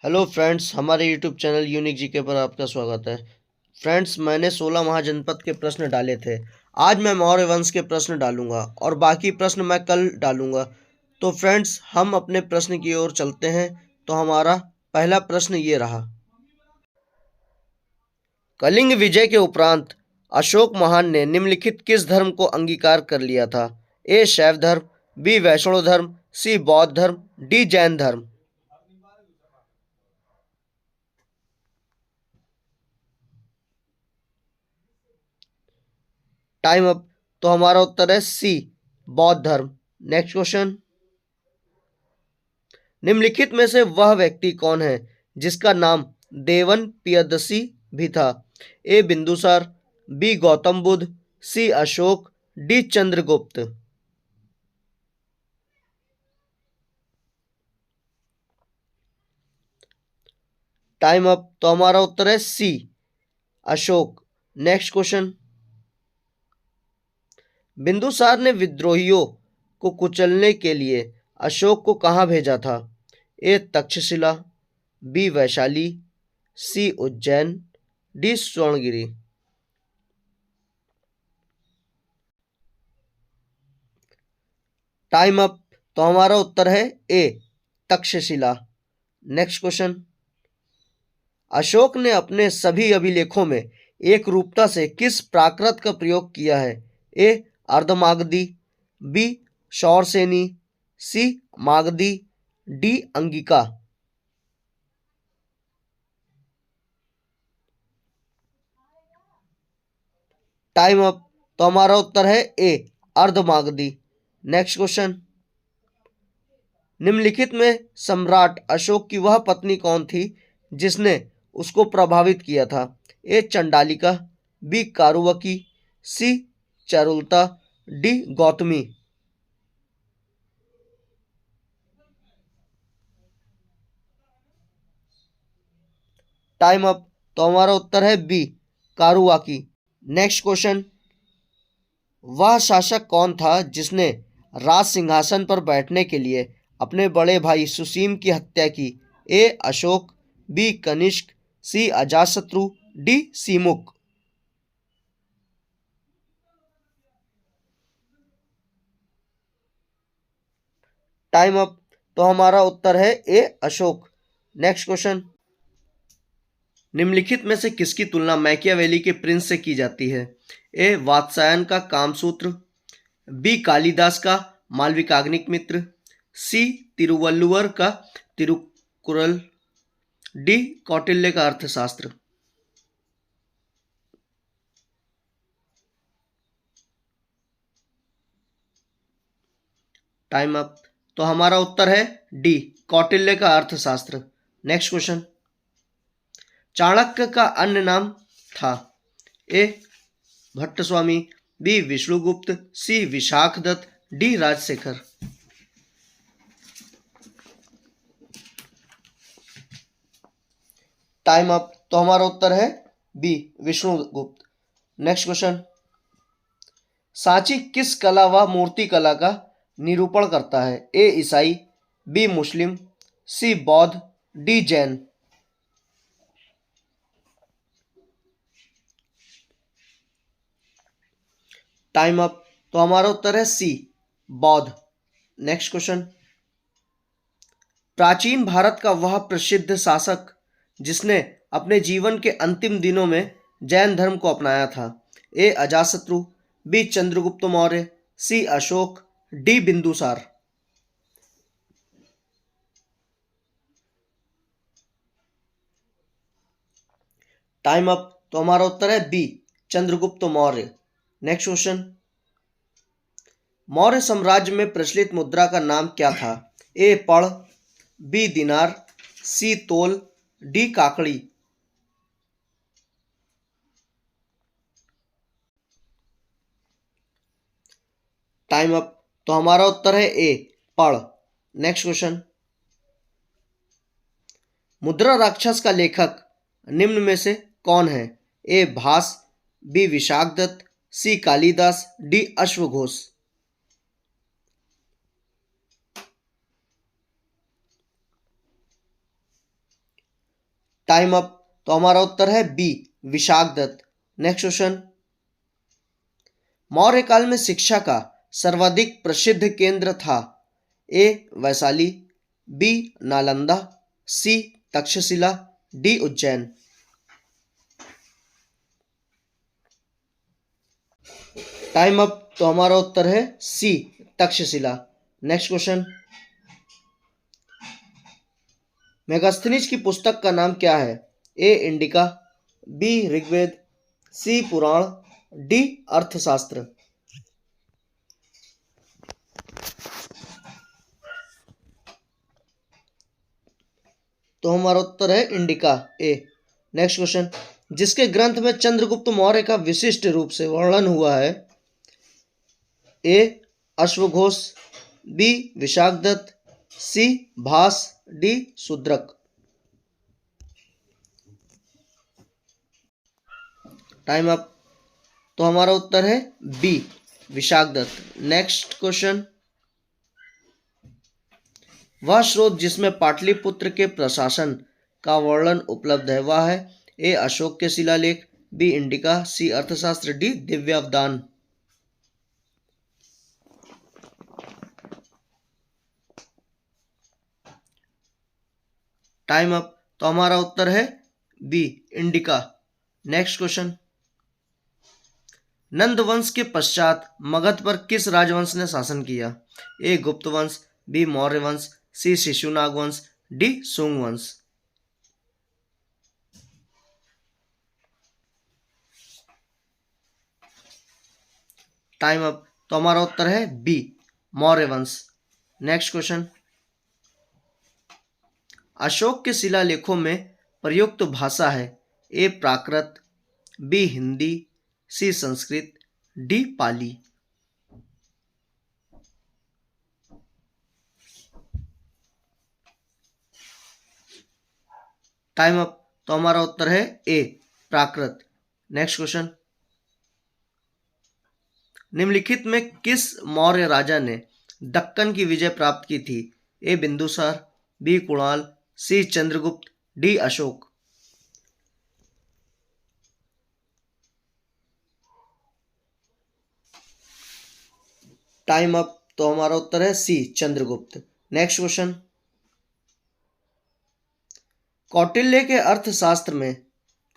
Hello friends, हमारे YouTube channel unique GK पर आपका स्वागत है। फ्रेंड्स, मैंने 16 महाजनपद के प्रश्न डाले थे। आज मैं मौर्य वंश के प्रश्न डालूंगा और बाकी प्रश्न मैं कल डालूंगा। तो फ्रेंड्स, हम अपने प्रश्न की ओर चलते हैं। तो हमारा पहला प्रश्न ये रहा। कलिंग विजय के उपरांत अशोक महान ने निम्नलिखित किस धर्म को अंगीकार कर लिया था? ए शैव धर्म, बी वैष्णव धर्म, सी बौद्ध धर्म, डी जैन धर्म। Time up. तो हमारा उत्तर है सी, बौद्ध धर्म। Next question. निम्नलिखित में से वह व्यक्ति कौन है जिसका नाम देवन पियदसी भी था? A Bindusara, B Gautam Buddha, C Ashoka, D Chandragupta. Time up. तो हमारा उत्तर है C, Ashoka. Next question. Bindusara ने विद्रोहियों को कुचलने के लिए अशोक को कहां भेजा था? A Takshashila, B Vaishali, C Ujjain, D Swarnagiri. Time up. तो हमारा उत्तर है A Takshashila. Next question. Ashoka ने अपने सभी अभिलेखों में एक रूपता से किस प्राकृत का प्रयोग किया है? A Ardhamagadhi, B Shauraseni, C Magadhi, D Angika. Time up. तो हमारा उत्तर है ए अर्धमागधी। Next question. निम्नलिखित में सम्राट अशोक की वह पत्नी कौन थी जिसने उसको प्रभावित किया था? A Chandalika, B Karuvaki, C Charulata, D Gautami. Time up. तो हमारा उत्तर है बी कारुवाकी। Next question. वह शासक कौन था जिसने राज सिंहासन पर बैठने के लिए अपने बड़े भाई सुसीम की हत्या की? A Ashoka, B Kanishka, C Ajatashatru, D Simuka. Time up. तो हमारा उत्तर है ए अशोक। Next question. निम्नलिखित में से किसकी तुलना मैकियावेली के प्रिंस से की जाती है? ए वात्सायन का कामसूत्र, बी कालिदास का मालविकाग्निक मित्र, सी तिरुवल्लुवर का तिरुकुरल, डी कौटिल्य का अर्थशास्त्र। Time up. तो हमारा उत्तर है डी कौटिल्य का अर्थशास्त्र। Next question. चाणक्य का अन्य नाम था? A Bhattaswami, B Vishnugupta, C Vishakhadatta, D Rajashekhara. Time up. तो हमारा उत्तर है B Vishnugupta. Next question. Sanchi किस कला व मूर्ति कला का निरूपण करता है? ए ईसाई, बी मुस्लिम, सी बौद्ध, डी जैन। Time up. तो हमारा उत्तर है सी बौद्ध। Next question. प्राचीन भारत का वह प्रसिद्ध शासक जिसने अपने जीवन के अंतिम दिनों में जैन धर्म को अपनाया था? A Ajatashatru, B Chandragupta Maurya, C Ashoka, D Bindusara. Time up. तो हमारा उत्तर है B Chandragupta Maurya. Next question. Maurya साम्राज्य में प्रचलित मुद्रा का नाम क्या था? ए पड़, बी दिनार, सी तोल, डी काकड़ी। Time up. तो हमारा उत्तर है ए पड़। Next question. मुद्रा राक्षस का लेखक निम्न में से कौन है? A Bhasa, B Vishakhadatta, C Kalidasa, D अश्वघोष। Time up. तो हमारा उत्तर है B, Vishakhadatta. Next question, Maurya काल में शिक्षा का सर्वाधिक प्रसिद्ध केंद्र था। A Vaishali, B Nalanda, C Takshashila, D Ujjain. Time up. तो हमारा उत्तर है C, Takshashila. Next question, Megasthenes की पुस्तक का नाम क्या है। A Indica, B Rigveda, C Purana, D अर्थशास्त्र। तो हमारा उत्तर है इंडिका, ए। नेक्स्ट क्वेश्चन, जिसके ग्रंथ में चंद्रगुप्त मौर्य का विशिष्ट रूप से वर्णन हुआ है। ए अश्वघोष, B Vishakhadatta, C Bhasa, D Shudraka. Time up. तो हमारा उत्तर है बी, विशाखदत्त। नेक्स्ट क्वेश्चन, वह स्रोत जिसमें पाटलिपुत्र के प्रशासन का वर्णन उपलब्ध है वह है। ए अशोक के शिलालेख, बी इंडिका, सी अर्थशास्त्र, डी दिव्यावदान। Time up. तो हमारा उत्तर है बी, इंडिका। नेक्स्ट क्वेश्चन, नंद वंश के पश्चात मगध पर किस राजवंश ने शासन किया। ए गुप्त वंश, बी मौर्य वंश, सी शिशुनाग वंश, डी सुंग वंश। Time up. तो हमारा उत्तर है बी, मौर्य वंश। नेक्स्ट क्वेश्चन, अशोक के शिलालेखों में प्रयुक्त भाषा है। A Prakrit, B Hindi, C Sanskrit, D Pali. Time up. तो हमारा उत्तर है ए, प्राकृत। नेक्स्ट क्वेश्चन, निम्नलिखित में किस मौर्य राजा ने दक्कन की विजय प्राप्त की थी। A Bindusara, B Kunal, C Chandragupta, D Ashoka. Time up. तो हमारा उत्तर है C, Chandragupta. Next question, Kautilya के अर्थशास्त्र में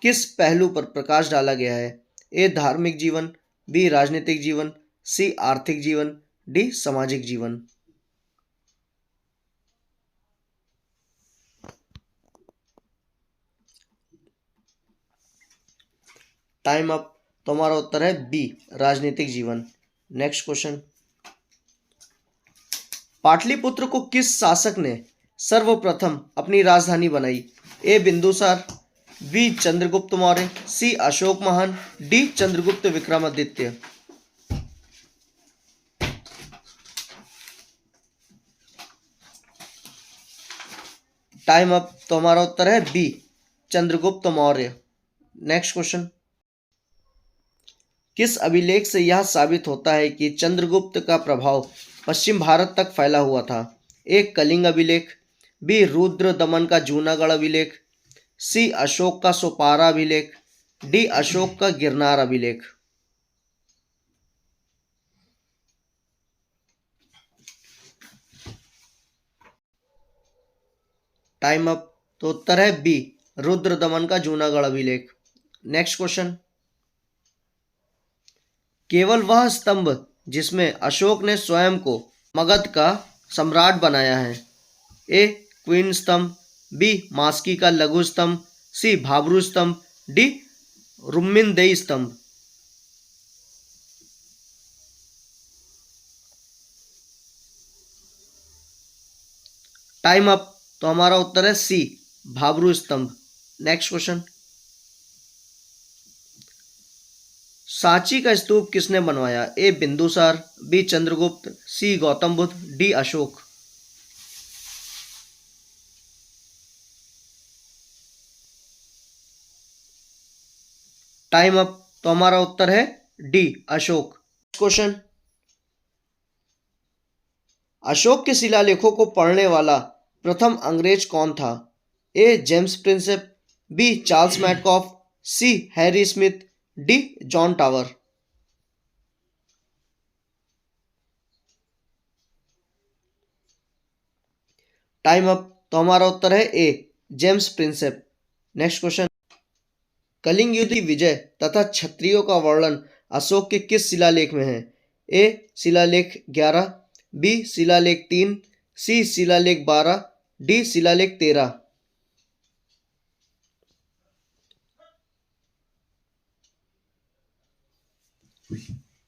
किस पहलू पर प्रकाश डाला गया है। ए धार्मिक जीवन, बी राजनीतिक जीवन, सी आर्थिक जीवन, डी सामाजिक जीवन। Time up. तो हमारा उत्तर है बी, राजनीतिक जीवन। नेक्स्ट क्वेश्चन, पाटलिपुत्र को किस शासक ने सर्वप्रथम अपनी राजधानी बनाई। A Bindusara, B Chandragupta Maurya, C Ashok महान, D Chandragupta Vikramaditya. Time up. तो हमारा उत्तर है B, Chandragupta Maurya. Next question, किस अभिलेख से यह साबित होता है कि चंद्रगुप्त का प्रभाव पश्चिम भारत तक फैला हुआ था। ए कलिंग अभिलेख, बी रुद्र दमन का जूनागढ़ अभिलेख, सी अशोक का सोपारा अभिलेख, डी अशोक का गिरनार अभिलेख। Time up. तो उत्तर है बी, रुद्र दमन का जूनागढ़ अभिलेख। नेक्स्ट क्वेश्चन, केवल वह स्तंभ जिसमें अशोक ने स्वयं को मगध का सम्राट बनाया है। ए क्वीन स्तंभ, बी मास्की का लघु स्तंभ, सी भाबरू स्तंभ, डी रुम्मिनदेई स्तंभ। Time up. तो हमारा उत्तर है सी, भाबरू स्तंभ। नेक्स्ट क्वेश्चन, सांची का स्तूप किसने बनवाया। A Bindusara, B Chandragupta, C Gautam Buddha, D Ashoka. Time up. तो हमारा उत्तर है डी, अशोक। क्वेश्चन, अशोक के शिलालेखों को पढ़ने वाला प्रथम अंग्रेज कौन था। A James Prinsep, B Charles Metcalfe, C Harry Smith, D John Tower. Time up. तो हमारा उत्तर है A James Prinsep. Next question, Kalinga युद्ध की विजय तथा क्षत्रियों का वर्णन अशोक के किस शिलालेख में है? ए शिलालेख 11, बी शिलालेख 3, सी शिलालेख 12, डी शिलालेख 13।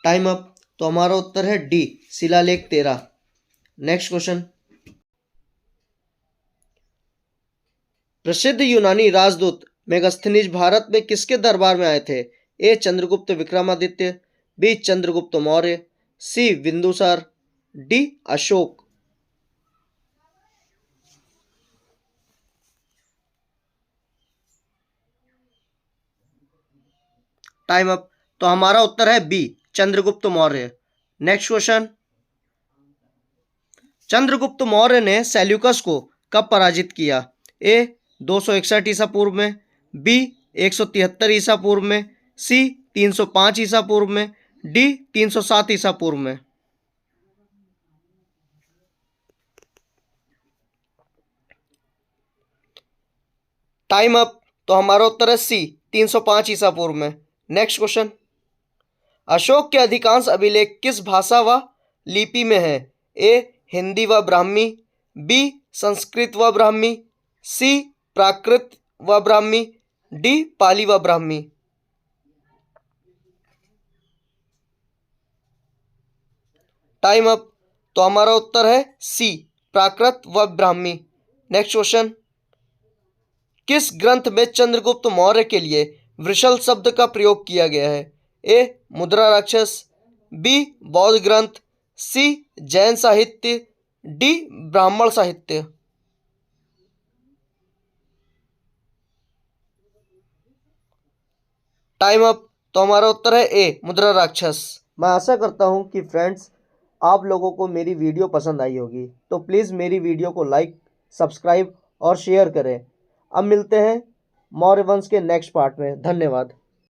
Time up. तो हमारा उत्तर है डी शिलालेख 13। नेक्स्ट क्वेश्चन, प्रसिद्ध यूनानी राजदूत मेगास्थनीज भारत में किसके दरबार में आए थे? A Chandragupta Vikramaditya, B Chandragupta Maurya, C Bindusara, D Ashoka. Time up. तो हमारा उत्तर है B Chandragupta Maurya. Next question, Chandragupta Maurya ने सेल्यूकस को कब पराजित किया? ए 261 ईसा पूर्व में, बी 173 ईसा पूर्व में, सी 305 ईसा पूर्व में, डी 307 ईसा पूर्व में। Time up. तो हमारा उत्तर है सी 305 ईसा पूर्व में। नेक्स्ट क्वेश्चन, अशोक के अधिकांश अभिलेख किस भाषा व लिपि में है? ए हिंदी व ब्राह्मी, बी संस्कृत व ब्राह्मी, सी प्राकृत व ब्राह्मी, डी पाली व ब्राह्मी। Time up. तो हमारा उत्तर है सी प्राकृत व ब्राह्मी। नेक्स्ट क्वेश्चन, किस ग्रंथ में चंद्रगुप्त मौर्य के लिए वृषल शब्द का प्रयोग किया गया है? ए मुद्रा राक्षस, बी बौद्ध ग्रंथ, सी जैन साहित्य, डी ब्राह्मण साहित्य। Time up. तो हमारा उत्तर है ए मुद्रा राक्षस। मैं आशा करता हूं कि फ्रेंड्स आप लोगों को मेरी वीडियो पसंद आई होगी, तो प्लीज़ मेरी वीडियो को लाइक, सब्सक्राइब और शेयर करें। अब मिलते हैं मौर्य वंश के नेक्स्ट पार्ट में। धन्यवाद।